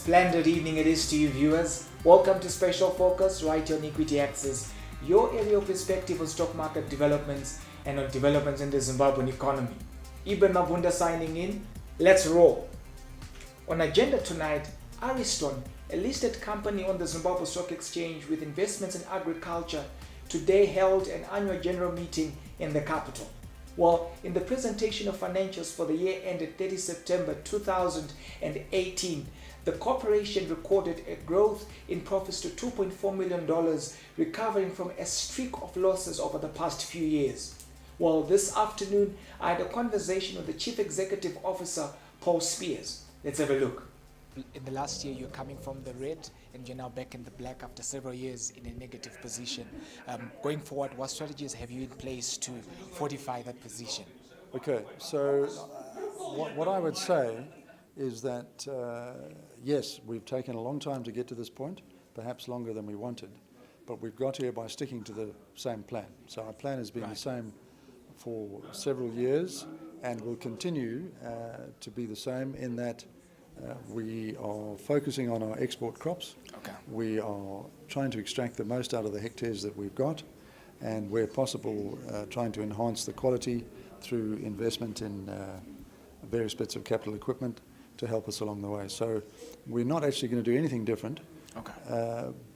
Splendid evening it is to you viewers. Welcome to Special Focus right on Equity Access, your area of perspective on stock market developments and on developments in the Zimbabwean economy. Ibn Mabunda signing in. Let's roll. On agenda tonight, Ariston, a listed company on the Zimbabwe Stock Exchange with investments in agriculture, today held an annual general meeting in the capital. Well, in the presentation of financials for the year ended 30 September 2018, the corporation recorded a growth in profits to $2.4 million, recovering from a streak of losses over the past few years. Well, this afternoon, I had a conversation with the Chief Executive Officer, Paul Spears. Let's have a look. In the last year, you're coming from the red and you're now back in the black after several years in a negative position. Going forward, what strategies have you in place to fortify that position? Okay, so what I would say is that, yes, we've taken a long time to get to this point, perhaps longer than we wanted, but we've got here by sticking to the same plan. So our plan has been the same for several years and will continue to be the same in that we are focusing on our export crops. Okay. We are trying to extract the most out of the hectares that we've got, and where possible trying to enhance the quality through investment in various bits of capital equipment to help us along the way. So we're not actually going to do anything different,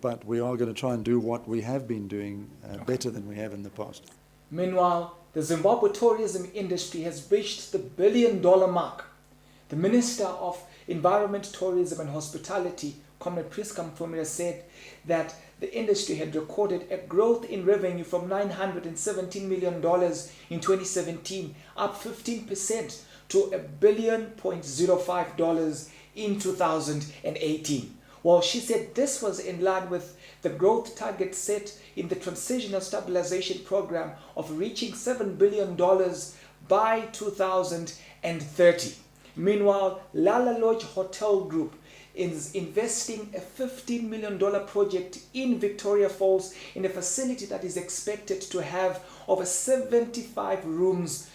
but we are going to try and do what we have been doing better than we have in the past. Meanwhile, the Zimbabwe tourism industry has breached the $1 billion mark. The Minister of Environment, Tourism and Hospitality, Comrade Priska Mfumira, said that the industry had recorded a growth in revenue from $917 million in 2017, up 15% to $1.05 billion in 2018. Well, she said this was in line with the growth target set in the Transitional Stabilization Program of reaching $7 billion by 2030. Meanwhile, Lala Lodge Hotel Group is investing a $15 million project in Victoria Falls in a facility that is expected to have over 75 rooms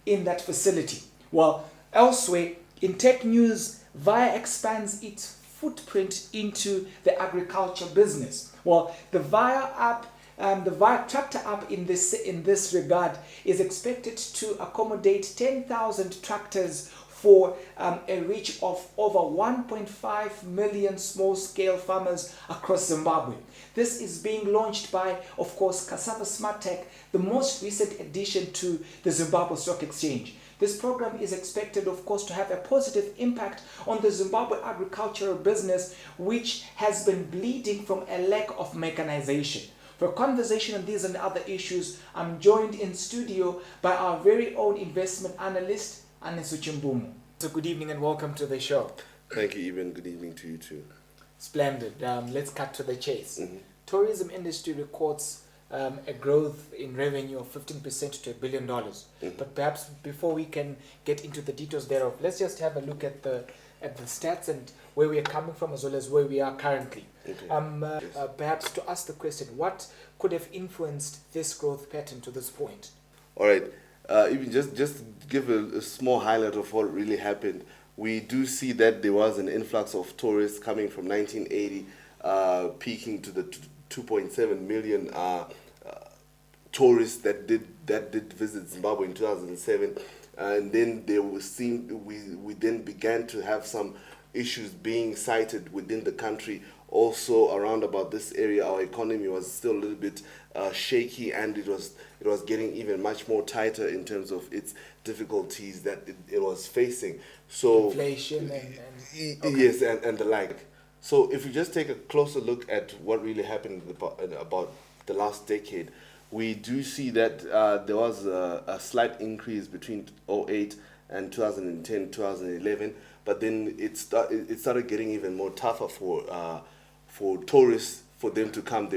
in that facility. While elsewhere, in tech news, VIA expands its footprint into the agriculture business. Well, the VIA app, the VIA tractor app in this regard is expected to accommodate 10,000 tractors for a reach of over 1.5 million small-scale farmers across Zimbabwe. This is being launched by, of course, Cassava Smart Tech, the most recent addition to the Zimbabwe Stock Exchange. This program is expected, of course, to have a positive impact on the Zimbabwe agricultural business, which has been bleeding from a lack of mechanization. For a conversation on these and other issues, I'm joined in studio by our very own investment analyst, So good evening and welcome to the show. Thank you, Eben. Good evening to you too. Splendid. Let's cut to the chase. Tourism industry records a growth in revenue of 15% to $1 billion. But perhaps before we can get into the details thereof, let's just have a look at the stats and where we are coming from as well as where we are currently. Perhaps to ask the question, what could have influenced this growth pattern to this point? All right. Even just give a small highlight of what really happened. We do see that there was an influx of tourists coming from 1980, peaking to the 2.7 million tourists that did visit Zimbabwe in 2007, and then we then began to have some issues being cited within the country. Also around about this area, our economy was still a little bit shaky, and it was getting even much more tighter in terms of its difficulties that it was facing. So inflation yes, and the like. So if we just take a closer look at what really happened about the last decade, we do see that there was a slight increase between 2008 and 2010, 2011, but then it started getting even more tougher for tourists, for them to come,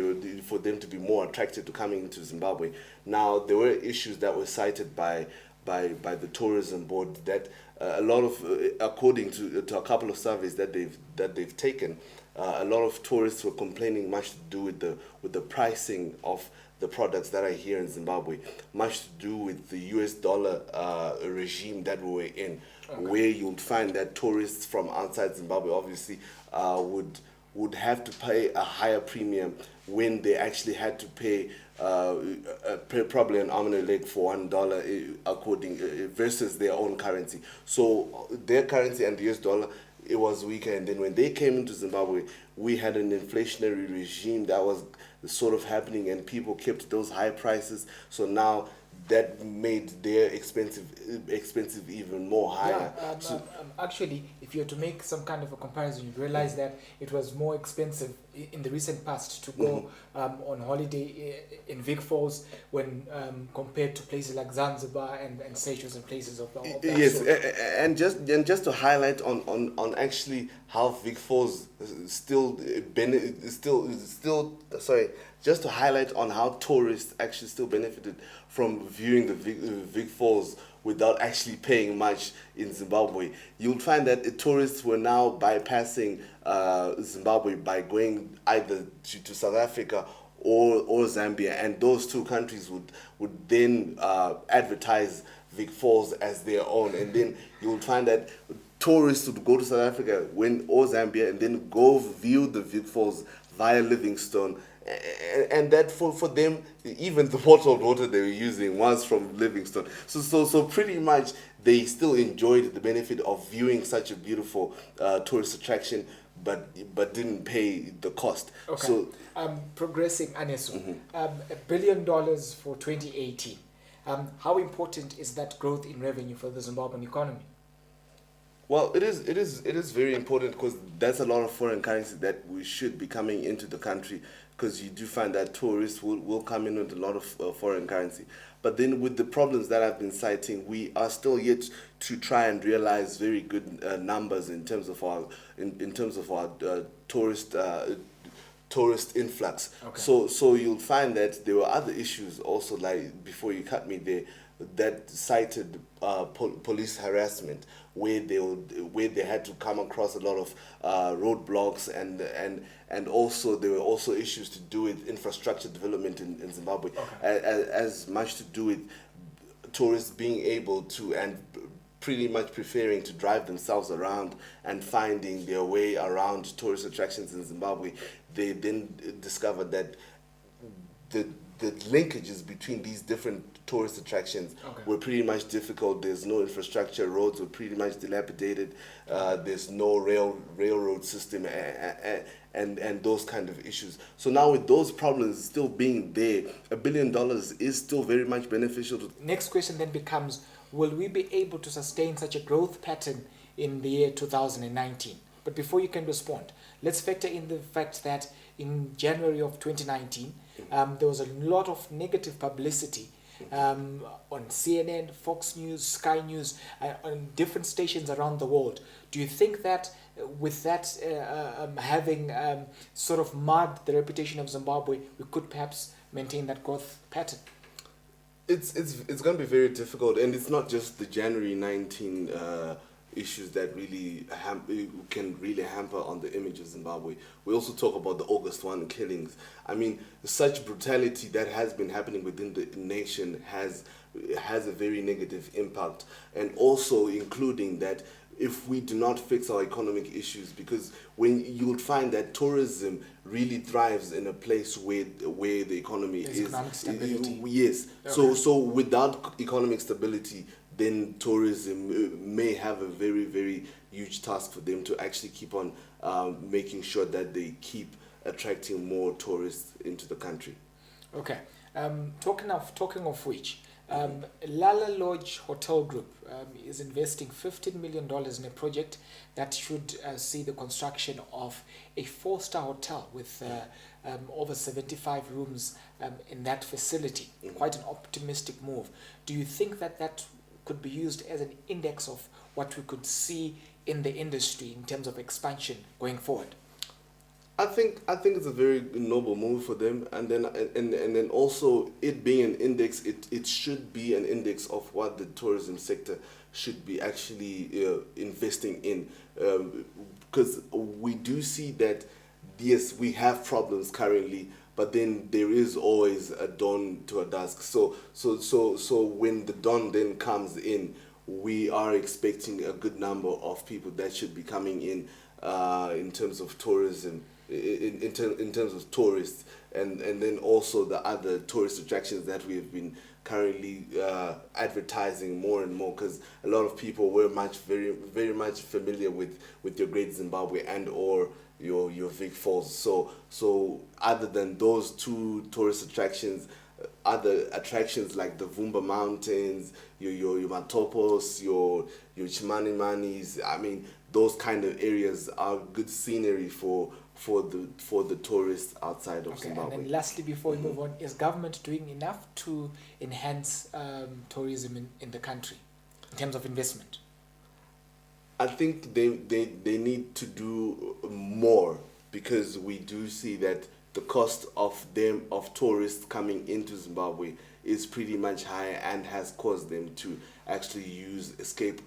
for them to be more attracted to coming into Zimbabwe. Now, there were issues that were cited by the tourism board that a lot of, according to a couple of surveys that they've taken, a lot of tourists were complaining much to do with the pricing of the products that are here in Zimbabwe, much to do with the US dollar regime that we were in, where you'd find that tourists from outside Zimbabwe obviously would have to pay a higher premium when they actually had to pay probably an arm and a leg for $1 according versus their own currency. So their currency and the US dollar, it was weaker, and then when they came into Zimbabwe, we had an inflationary regime that was sort of happening, and people kept those high prices. So now that made their expensive even more higher. Actually, if you were to make some kind of a comparison, you'd realize that it was more expensive in the recent past to go on holiday in Vic Falls when compared to places like Zanzibar and Seychelles and places of that yes, sort. and just to highlight on actually how Vic Falls just to highlight on how tourists actually still benefited from viewing the Vic Falls without actually paying much in Zimbabwe. You'll find that tourists were now bypassing Zimbabwe by going either to South Africa or Zambia, and those two countries would then advertise Vic Falls as their own, and then you'll find that tourists would go to South Africa or Zambia and then go view the Vic Falls via Livingstone. And that for them, even the bottled water they were using was from Livingstone. So pretty much they still enjoyed the benefit of viewing such a beautiful tourist attraction, but didn't pay the cost. Okay. So progressing, Anesu, $1 billion for 2018. How important is that growth in revenue for the Zimbabwean economy? well, it is very important, because that's a lot of foreign currency that we should be coming into the country, because you do find that tourists will come in with a lot of foreign currency. But then with the problems that I've been citing, we are still yet to try and realize very good numbers in terms of our tourist influx. Okay. So you'll find that there were other issues also, like before you cut me there, that cited police harassment, where they had to come across a lot of roadblocks, and also there were also issues to do with infrastructure development in Zimbabwe, as much to do with tourists being able to, and pretty much preferring to drive themselves around and finding their way around tourist attractions in Zimbabwe. They then discovered that the linkages between these different tourist attractions were pretty much difficult. There's no infrastructure, roads were pretty much dilapidated, there's no railroad system, and those kind of issues. So now with those problems still being there, $1 billion is still very much beneficial. Next question then becomes, will we be able to sustain such a growth pattern in the year 2019? But before you can respond, let's factor in the fact that in January of 2019, there was a lot of negative publicity on CNN, Fox News, Sky News, on different stations around the world. Do you think that with that having sort of marred the reputation of Zimbabwe, we could perhaps maintain that growth pattern? It's going to be very difficult, and it's not just the January 19 issues that really can really hamper on the image of Zimbabwe. We also talk about the August 1 killings. I mean, such brutality that has been happening within the nation has a very negative impact, and also including that if we do not fix our economic issues, because when you would find that tourism really thrives in a place where the economy is economic stability. Yes. Okay. So without economic stability, then tourism may have a very, very huge task for them to actually keep on making sure that they keep attracting more tourists into the country. Okay. Talking of which, Lala Lodge Hotel Group is investing $15 million in a project that should see the construction of a 4-star hotel with over 75 rooms in that facility. Quite an optimistic move. Do you think that could be used as an index of what we could see in the industry in terms of expansion going forward? I think it's a very noble move for them, and then also it being an index, it should be an index of what the tourism sector should be actually investing in, because we do see that yes, we have problems currently, but then there is always a dawn to a dusk. So when the dawn then comes in, we are expecting a good number of people that should be coming in terms of tourism, in terms of tourists, and then also the other tourist attractions that we have been currently advertising more and more, because a lot of people were very much familiar with your Great Zimbabwe and or your Vic Falls. So other than those two tourist attractions, other attractions like the Vumba Mountains, your Matopos, your Chimanimanis, I mean, those kind of areas are good scenery for the tourists outside of Zimbabwe. And then lastly, before we move on, is government doing enough to enhance tourism in the country in terms of investment? I think they need to do more, because we do see that the cost of tourists coming into Zimbabwe is pretty much high and has caused them to actually use escape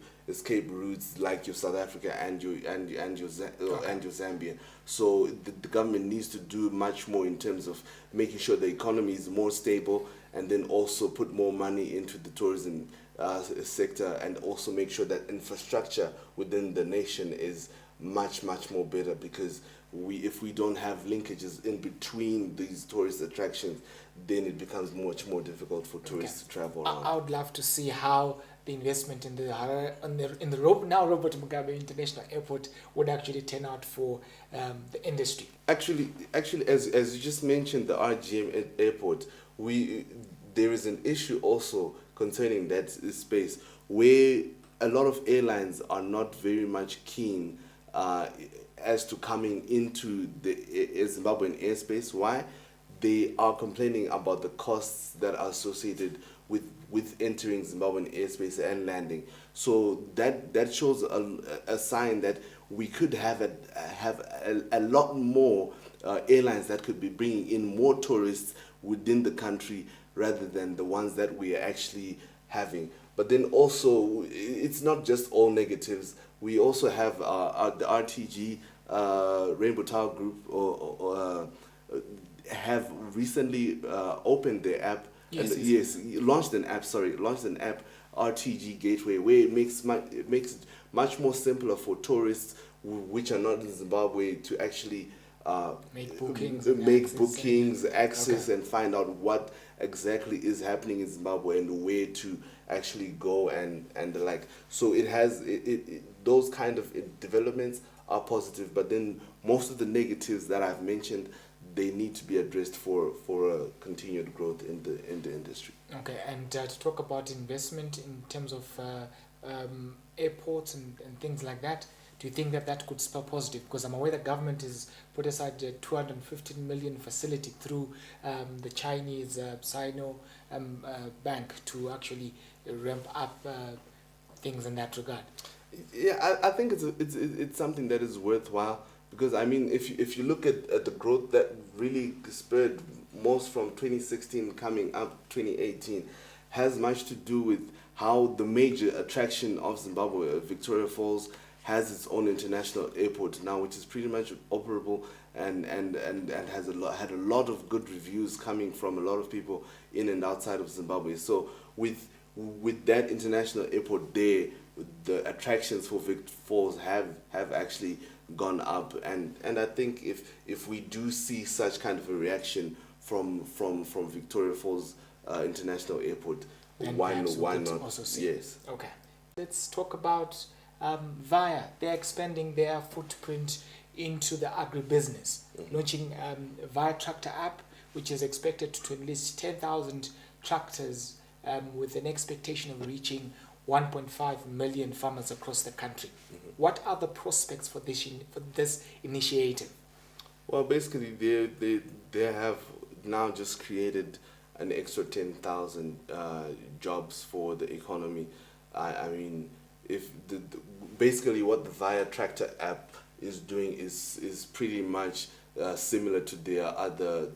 routes like your South Africa and your Zambia. So the government needs to do much more in terms of making sure the economy is more stable, and then also put more money into the tourism sector, and also make sure that infrastructure within the nation is much more better, because if we don't have linkages in between these tourist attractions, then it becomes much more difficult for tourists to travel around. I would love to see how the investment in the Robert Mugabe International Airport would actually turn out for the industry. Actually, as you just mentioned, the RGM airport, there is an issue also concerning that space, where a lot of airlines are not very much keen as to coming into the Zimbabwean airspace. Why? They are complaining about the costs that are associated with entering Zimbabwean airspace and landing. So that shows a sign that we could have a lot more airlines that could be bringing in more tourists within the country, rather than the ones that we are actually having. But then also, it's not just all negatives. We also have the RTG, Rainbow Tower Group, have recently opened their app. Launched an app, RTG Gateway, where it makes it much more simpler for tourists which are not in Zimbabwe to actually make bookings, access, and find out what exactly is happening in Zimbabwe and where to actually go and the like. So it has those kind of developments are positive, but then most of the negatives that I've mentioned, they need to be addressed for a continued growth in the industry. Okay, and to talk about investment in terms of airports and things like that, do you think that could spell positive? Because I'm aware the government has put aside a 215 million facility through the Chinese Sino bank to actually ramp up things in that regard. Yeah, I think it's something that is worthwhile, because I mean, if you look at the growth that really spurred most from 2016 coming up 2018, has much to do with how the major attraction of Zimbabwe, Victoria Falls, has its own international airport now, which is pretty much operable and has had a lot of good reviews coming from a lot of people in and outside of Zimbabwe. So with that international airport there, the attractions for Vic Falls have actually gone up, and I think if we do see such kind of a reaction from Victoria Falls International Airport, And why perhaps not? Also see. Yes. Okay. Let's talk about Via. They're expanding their footprint into the agribusiness, launching Via Tractor app, which is expected to enlist 10,000 tractors with an expectation of reaching 1.5 million farmers across the country. What are the prospects for this initiative? Well, basically, they have now just created an extra 10,000 jobs for the economy. I mean, if basically what the Via Tractor app is doing is pretty much similar to their other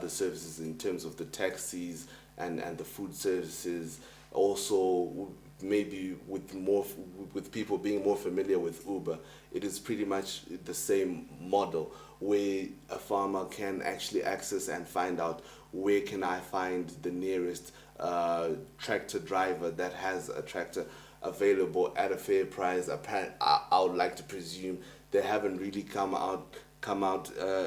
services in terms of the taxis and the food services. Also maybe with people being more familiar with Uber, it is pretty much the same model where a farmer can actually access and find out where can I find the nearest tractor driver that has a tractor available at a fair price. I would like to presume they haven't really come out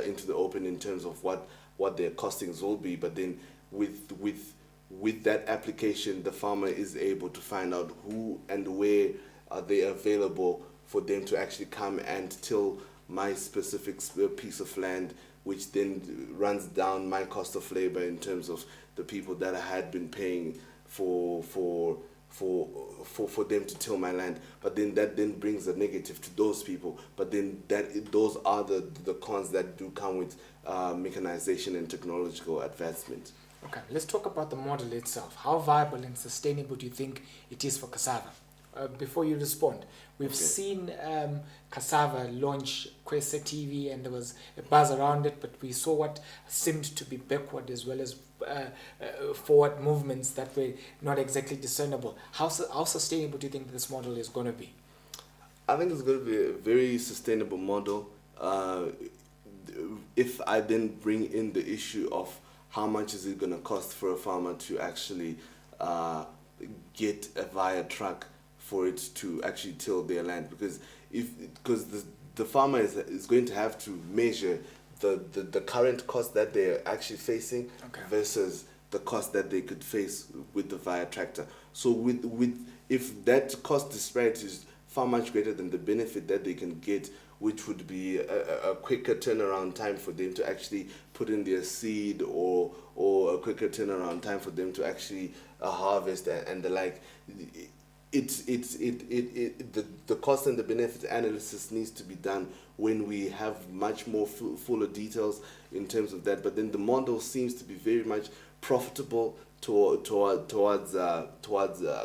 into the open in terms of what their costings will be, but then with that application, the farmer is able to find out who and where are they available for them to actually come and till my specific piece of land, which then runs down my cost of labor in terms of the people that I had been paying for them to till my land. But then that then brings a negative to those people. But then those are the cons that do come with mechanization and technological advancement. Okay, let's talk about the model itself. How viable and sustainable do you think it is for cassava? Before you respond, we've seen cassava launch Kwesa TV, and there was a buzz around it, but we saw what seemed to be backward as well as forward movements that were not exactly discernible. How sustainable do you think this model is going to be? I think it's going to be a very sustainable model. If I then bring in the issue of how much is it going to cost for a farmer to actually get a via truck for it to actually till their land, because the farmer is going to have to measure the current cost that they're actually facing versus the cost that they could face with the via tractor. So if that cost disparity is far much greater than the benefit that they can get, which would be a quicker turnaround time for them to actually put in their seed, or a quicker turnaround time for them to actually harvest and the like. The cost and the benefit analysis needs to be done when we have much more fuller details in terms of that. But then the model seems to be very much profitable towards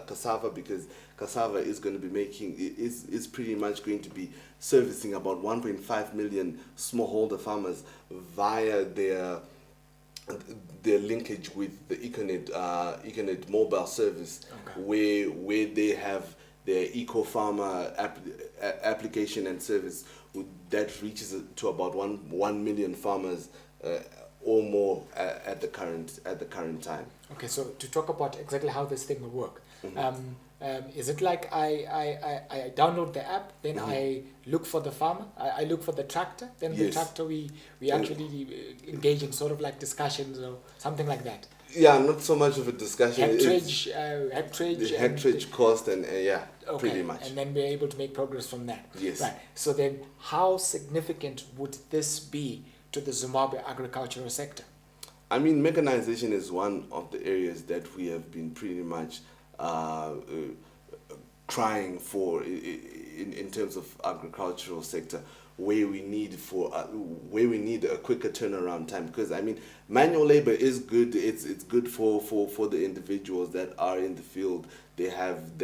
cassava, because cassava is going to be is pretty much going to be servicing about 1.5 million smallholder farmers via their linkage with the Econet mobile service, where they have their eco farmer application and service that reaches to about 1 million farmers or more at the current time. Okay, so to talk about exactly how this thing will work, is it like I download the app, then I look for the farmer, I look for the tractor, then the tractor we actually engage in sort of like discussions or something like that? Yeah, not so much of a discussion. Hectarage cost and pretty much. And then we're able to make progress from that. Yes. Right. So then how significant would this be to the Zimbabwe agricultural sector? I mean, mechanization is one of the areas that we have been pretty much trying for in terms of agricultural sector, where we need a quicker turnaround time. Because I mean, manual labor is good. It's good for the individuals that are in the field. They have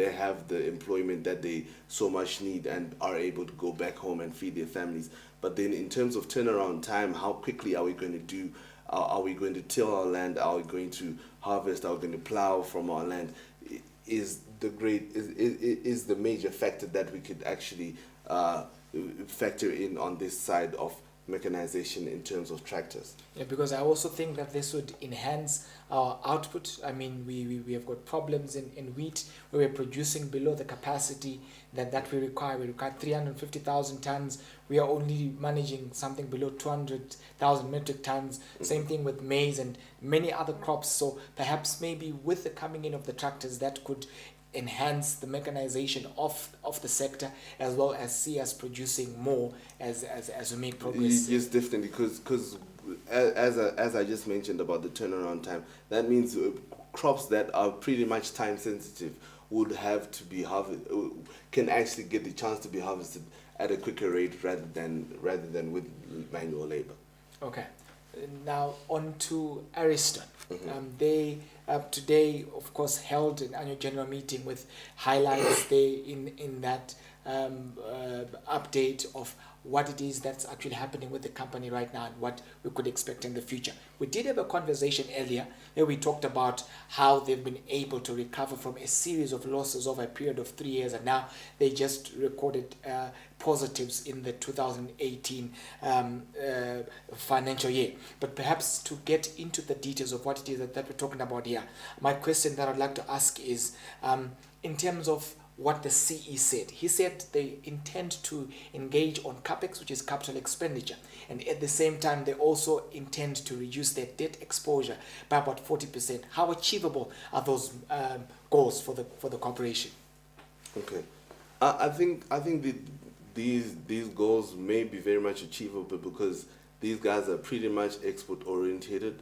the employment that they so much need and are able to go back home and feed their families. But then in terms of turnaround time, how quickly are we going to do? Are we going to till our land? Are we going to harvest? Are we going to plow from our land? Is the major factor that we could actually factor in on this side of mechanization in terms of tractors. Yeah, because I also think that this would enhance our output. I mean, we have got problems in wheat where we're producing below the capacity that we require. We require 350,000 tons. We are only managing something below 200,000 metric tons. Same thing with maize and many other crops. So perhaps maybe with the coming in of the tractors, that could enhance the mechanization of the sector, as well as see us producing more as we make progress. Yes, definitely, because as I just mentioned about the turnaround time, that means crops that are pretty much time sensitive would have to be can actually get the chance to be harvested at a quicker rate rather than with manual labor. Okay, now on to Ariston. They today, of course, held an annual general meeting with highlights. They in that update of what it is that's actually happening with the company right now and what we could expect in the future. We did have a conversation earlier where we talked about how they've been able to recover from a series of losses over a period of 3 years, and now they just recorded positives in the 2018 financial year. But perhaps to get into the details of what it is that we're talking about here, my question that I'd like to ask is, in terms of what the CE said. He said they intend to engage on CAPEX, which is capital expenditure, and at the same time they also intend to reduce their debt exposure by about 40%. How achievable are those goals for the corporation? Okay, I think these goals may be very much achievable because these guys are pretty much export orientated.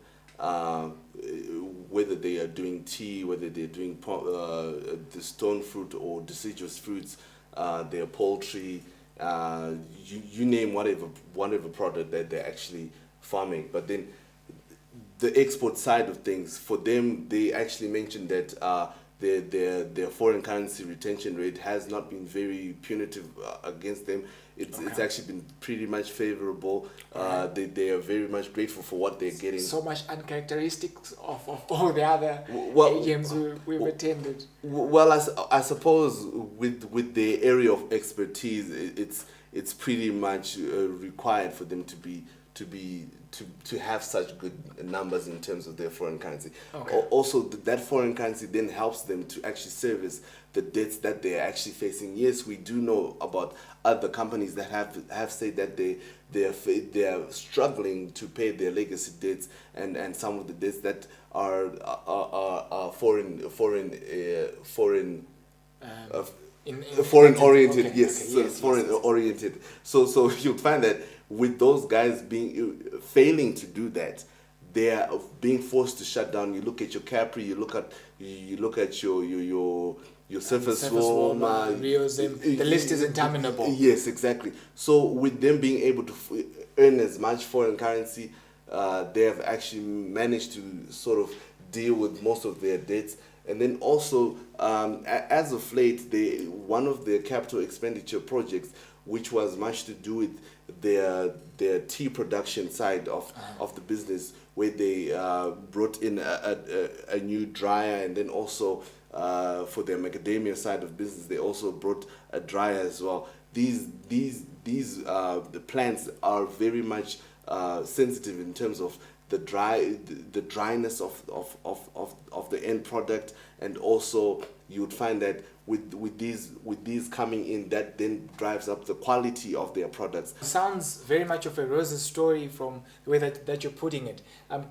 Whether they are doing tea, whether they're doing the stone fruit or deciduous fruits, their poultry, you name whatever product that they're actually farming. But then the export side of things, for them, they actually mentioned that their foreign currency retention rate has not been very punitive against them. It's actually been pretty much favorable. They are very much grateful for what they're getting. So much uncharacteristic of all the other AGMs we've attended. Well, I suppose with the area of expertise, it's pretty much required for them to have such good numbers in terms of their foreign currency. Okay. Also, that foreign currency then helps them to actually service the debts that they're actually facing. Yes, we do know about other companies that have said that they are struggling to pay their legacy debts and some of the debts that are foreign oriented. Okay. Yes, Okay. Yes, foreign oriented. So you'll find that with those guys failing to do that, they are being forced to shut down. You look at your Capri, you look at your Surface Warmer, the list is interminable. Yes, exactly. So with them being able to earn as much foreign currency, they have actually managed to sort of deal with most of their debts. And then also, as of late, one of their capital expenditure projects, which was much to do with their tea production side of the business, where they brought in a new dryer, and then also for their macadamia side of business, they also brought a dryer as well. These the plants are very much sensitive in terms of the dryness of the end product, and also you would find that with these coming in, that then drives up the quality of their products. Sounds very much of a rosy story from the way that you're putting it.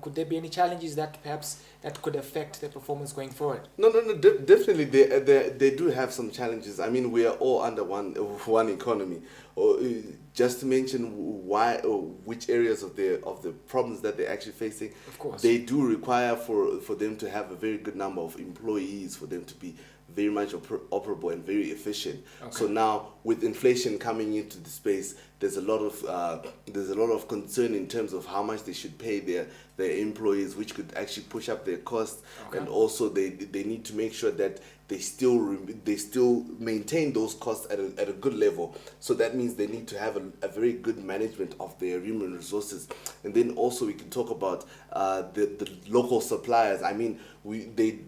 Could there be any challenges that perhaps that could affect their performance going forward? No, definitely they do have some challenges. I mean, we are all under one economy. Just to mention which areas of the problems that they're actually facing, of course, they do require for them to have a very good number of employees for them to be very much operable and very efficient. Okay. So now with inflation coming into the space, there's a lot of concern in terms of how much they should pay their employees, which could actually push up their costs. Okay. And also they need to make sure that they still maintain those costs at a good level. So that means they need to have a very good management of their human resources. And then also we can talk about the local suppliers. I mean, they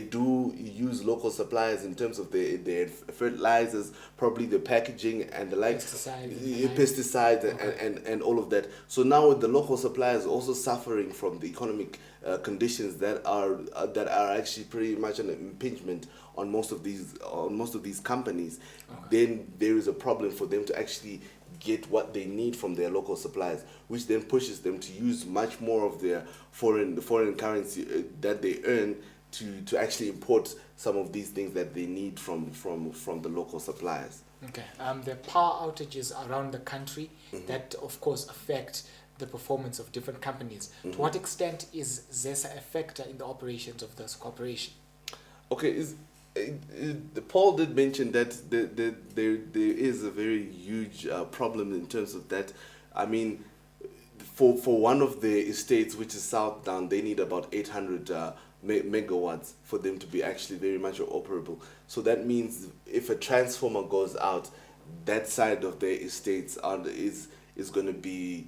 do use local suppliers in terms of their fertilizers, probably the packaging and the like, pesticides and all of that. So now with the local suppliers also suffering from the economic conditions that are actually pretty much an impingement on most of these companies, then there is a problem for them to actually get what they need from their local suppliers, which then pushes them to use much more of their foreign currency that they earn to actually import some of these things that they need from the local suppliers. Okay. There are power outages around the country that, of course, affect the performance of different companies. To what extent is ZESA a factor in the operations of this corporation? Okay, Paul did mention that there is a very huge problem in terms of that. I mean, for one of the estates, which is South Down, they need about 800 megawatts for them to be actually very much operable. So that means if a transformer goes out, that side of their estates is going to be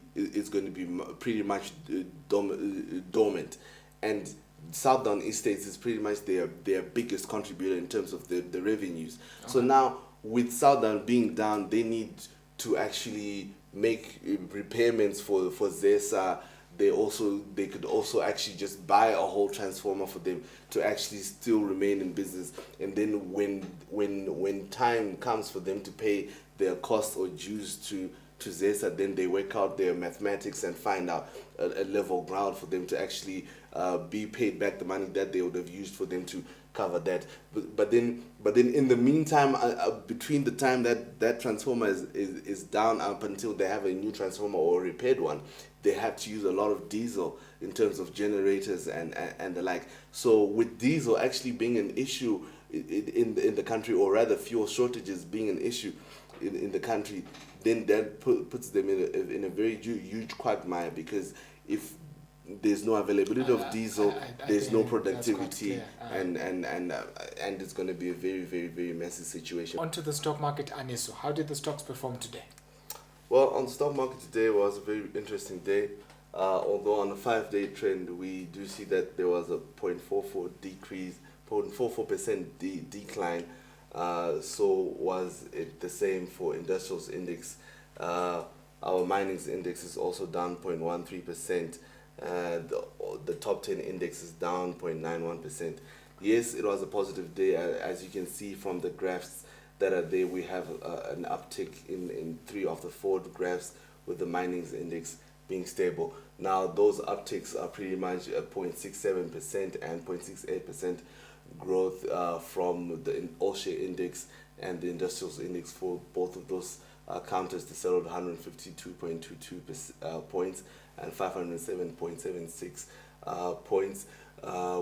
pretty much dormant, and Southdown Estates is pretty much their biggest contributor in terms of the revenues. Okay. So now with Southdown being down, they need to actually make repairments for ZESA. They could also actually just buy a whole transformer for them to actually still remain in business. And then when time comes for them to pay their costs or dues to ZESA, then they work out their mathematics and find out a level ground for them to actually be paid back the money that they would have used for them to cover that. But then in the meantime, between the time that transformer is down up until they have a new transformer or a repaired one, they have to use a lot of diesel in terms of generators and the like. So with diesel actually being an issue in the country, or rather fuel shortages being an issue in the country, then that puts them in a very huge quagmire, because if there's no availability of diesel, there's no productivity, and it's going to be a very, very, very messy situation. Onto the stock market, Aniso. How did the stocks perform today? Well, on the stock market today was a very interesting day. Although on the 5-day trend, we do see that there was a 0.44% decline. So was it the same for industrials index? Our minings index is also down 0.13%. The top 10 index is down 0.91%. Yes, it was a positive day. As you can see from the graphs that are there, we have an uptick in 3 of the 4 graphs, with the minings index being stable. Now those upticks are pretty much 0.67% and 0.68% growth from the all-share index and the industrials index. For both of those counters, they settled 152.22 points and 507.76 points,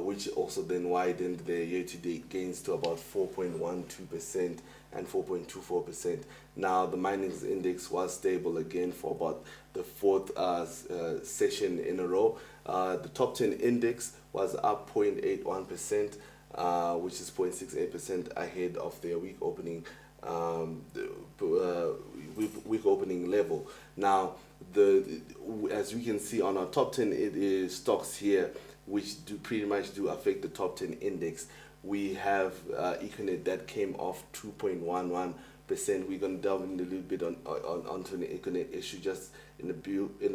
which also then widened the year-to-date gains to about 4.12% and 4.24%. Now the minings index was stable again for about the 4th session in a row. The top 10 index was up 0.81%, which is 0.68% ahead of their week opening level. Now, as we can see on our top 10 stocks here, which do pretty much affect the top 10 index, we have Econet that came off 2.11%. We're going to delve in a little bit onto the Econet issue just in a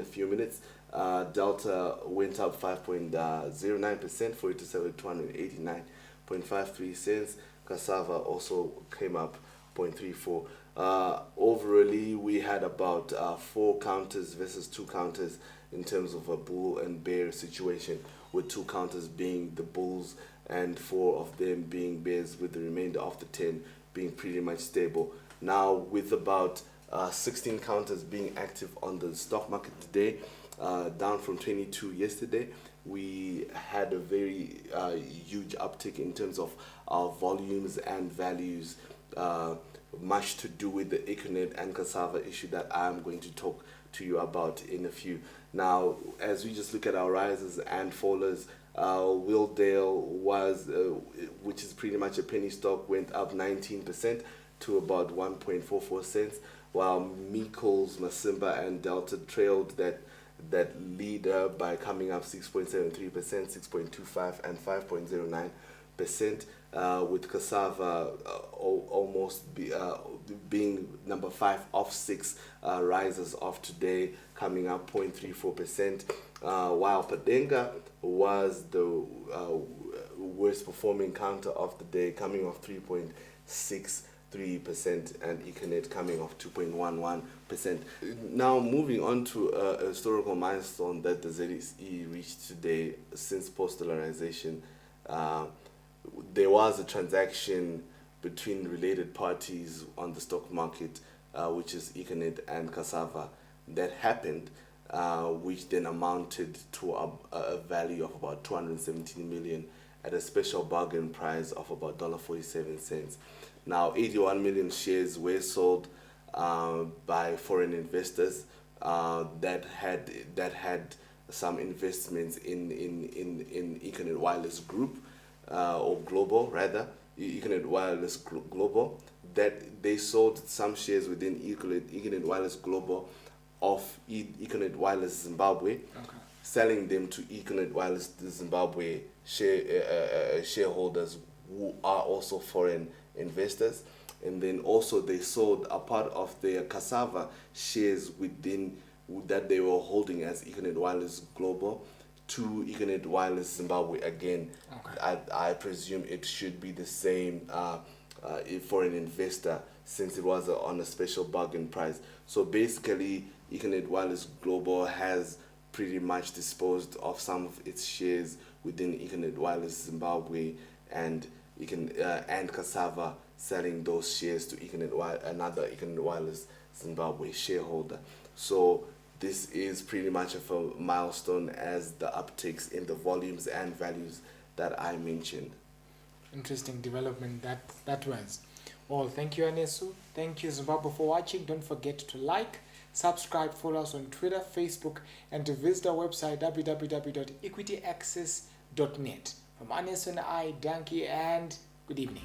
few minutes. Delta went up 5.09% for it to settle at 289.53 cents. Cassava also came up 0.34. Overall, we had about 4 counters versus 2 counters in terms of a bull and bear situation, with 2 counters being the bulls and 4 of them being bears, with the remainder of the 10 being pretty much stable. Now, with about 16 counters being active on the stock market today, down from 22 yesterday, we had a very huge uptick in terms of our volumes and values, much to do with the Econet and Cassava issue that I'm going to talk to you about in a few. Now, as we just look at our rises and fallers, Willdale was, which is pretty much a penny stock, went up 19% to about 1.44 cents, while Meikles, Masimba and Delta trailed that leader by coming up 6.73%, 6.25 and 5.09%, with Cassava almost being number 5 of 6 risers of today, coming up 0.34%, while Padenga was the worst performing counter of the day, coming off 3.63%, and Econet coming off 2.11%. Now, moving on to a historical milestone that the ZSE reached today since post-dollarization. There was a transaction between related parties on the stock market, which is Econet and Cassava, that happened, which then amounted to a value of about 217 million at a special bargain price of about $1.47. Now, 81 million shares were sold by foreign investors that had some investments in Econet Wireless Group, or Global rather, Econet Wireless Global, that they sold some shares within Econet Wireless Global of Econet Wireless Zimbabwe, selling them to Econet Wireless Zimbabwe shareholders who are also foreign investors. And then also they sold a part of their cassava shares within that they were holding as Econet Wireless Global to Econet Wireless Zimbabwe again. I presume it should be the same for an investor, since it was on a special bargain price. So basically, Econet Wireless Global has pretty much disposed of some of its shares within Econet Wireless Zimbabwe, and and cassava, selling those shares to another Econet Wireless Zimbabwe shareholder. So this is pretty much of a milestone as the upticks in the volumes and values that I mentioned. Interesting development that was. Well, thank you, Anesu. Thank you, Zimbabwe, for watching. Don't forget to like, subscribe, follow us on Twitter, Facebook, and to visit our website www.equityaccess.net. From Anesu and I, Danky, and good evening.